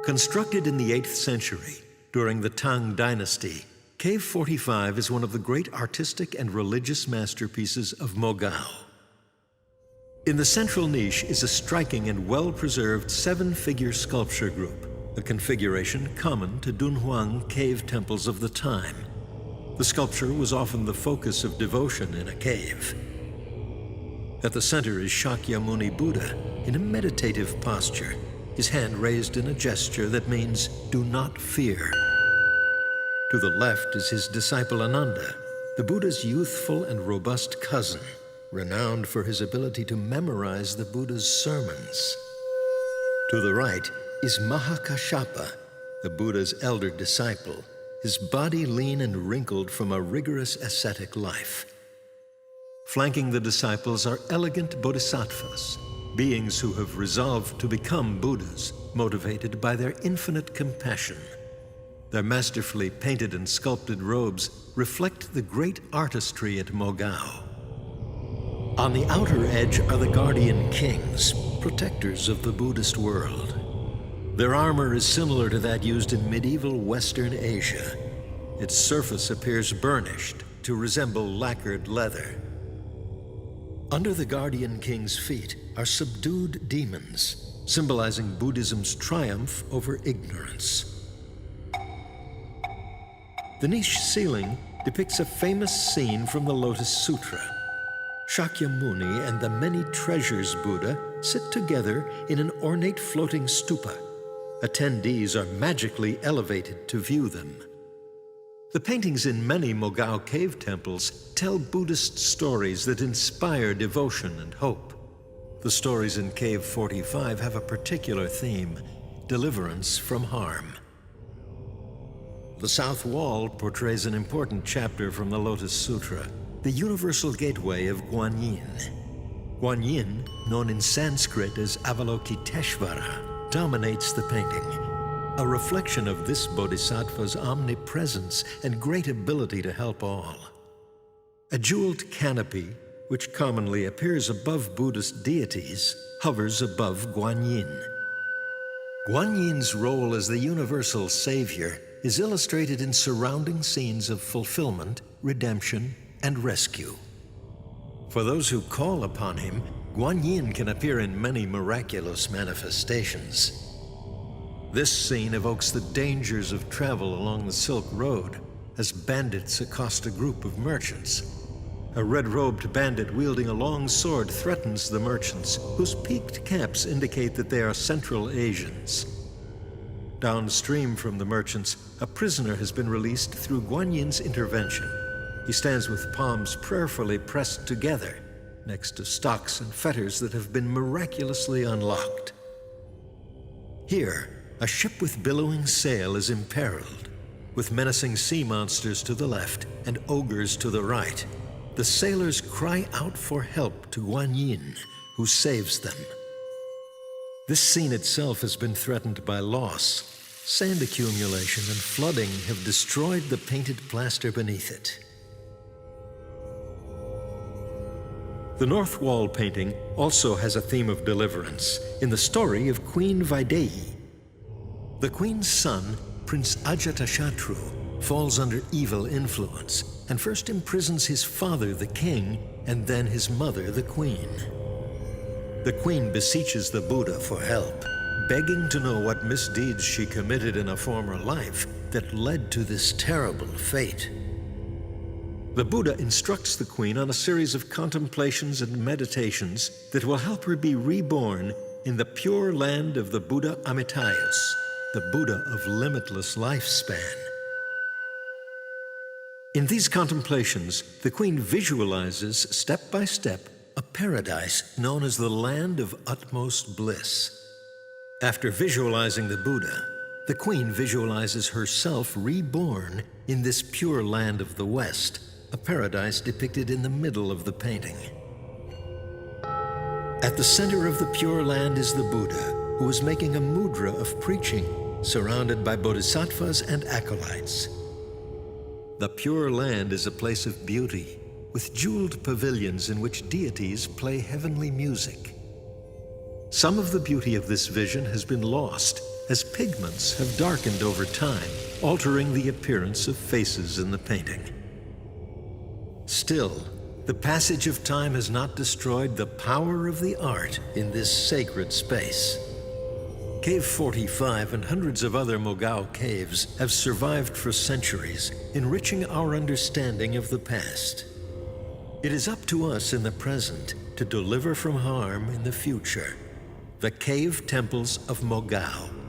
Constructed in the 8th century, during the Tang Dynasty, Cave 45 is one of the great artistic and religious masterpieces of Mogao. In the central niche is a striking and well-preserved 7-figure sculpture group, a configuration common to DunHuang cave temples of the time. The sculpture was often the focus of devotion in a cave. At the center is Shakyamuni Buddha in a meditative posture, his hand raised in a gesture that means, "Do not fear." To the left is his disciple Ananda, the Buddha's youthful and robust cousin, renowned for his ability to memorize the Buddha's sermons. To the right is Mahakashapa, the Buddha's elder disciple, his body lean and wrinkled from a rigorous ascetic life. Flanking the disciples are elegant bodhisattvas, beings who have resolved to become Buddhas, motivated by their infinite compassion. Their masterfully painted and sculpted robes reflect the great artistry at Mogao. On the outer edge are the guardian kings, protectors of the Buddhist world. Their armor is similar to that used in medieval Western Asia. Its surface appears burnished to resemble lacquered leather. Under the guardian king's feet are subdued demons, symbolizing Buddhism's triumph over ignorance. The niche ceiling depicts a famous scene from the Lotus Sutra. Shakyamuni and the many treasures Buddha sit together in an ornate floating stupa. Attendees are magically elevated to view them. The paintings in many Mogao cave temples tell Buddhist stories that inspire devotion and hope. The stories in Cave 45 have a particular theme: deliverance from harm. The south wall portrays an important chapter from the Lotus Sutra, the universal gateway of Guanyin. Guanyin, known in Sanskrit as Avalokiteshvara, dominates the painting, a reflection of this bodhisattva's omnipresence and great ability to help all. A jeweled canopy, which commonly appears above Buddhist deities, hovers above Guanyin. Guanyin's role as the universal savior is illustrated in surrounding scenes of fulfillment, redemption, and rescue. For those who call upon him, Guanyin can appear in many miraculous manifestations. This scene evokes the dangers of travel along the Silk Road as bandits accost a group of merchants. A red-robed bandit wielding a long sword threatens the merchants, whose peaked caps indicate that they are Central Asians. Downstream from the merchants, a prisoner has been released through Guanyin's intervention. He stands with palms prayerfully pressed together, next to stocks and fetters that have been miraculously unlocked. Here, a ship with billowing sail is imperiled, with menacing sea monsters to the left and ogres to the right. The sailors cry out for help to Guanyin, who saves them. This scene itself has been threatened by loss. Sand accumulation and flooding have destroyed the painted plaster beneath it. The north wall painting also has a theme of deliverance in the story of Queen Vaidehi. The queen's son, Prince Ajatashatru, falls under evil influence and first imprisons his father, the king, and then his mother, the queen. The queen beseeches the Buddha for help, begging to know what misdeeds she committed in a former life that led to this terrible fate. The Buddha instructs the queen on a series of contemplations and meditations that will help her be reborn in the pure land of the Buddha Amitayus, the Buddha of limitless lifespan. In these contemplations, the queen visualizes, step by step, a paradise known as the land of utmost bliss. After visualizing the Buddha, the queen visualizes herself reborn in this pure land of the West, a paradise depicted in the middle of the painting. At the center of the Pure Land is the Buddha, who is making a mudra of preaching, surrounded by bodhisattvas and acolytes. The Pure Land is a place of beauty, with jeweled pavilions in which deities play heavenly music. Some of the beauty of this vision has been lost, as pigments have darkened over time, altering the appearance of faces in the painting. Still, the passage of time has not destroyed the power of the art in this sacred space. Cave 45 and hundreds of other Mogao caves have survived for centuries, enriching our understanding of the past. It is up to us in the present to deliver from harm in the future. The Cave Temples of Mogao.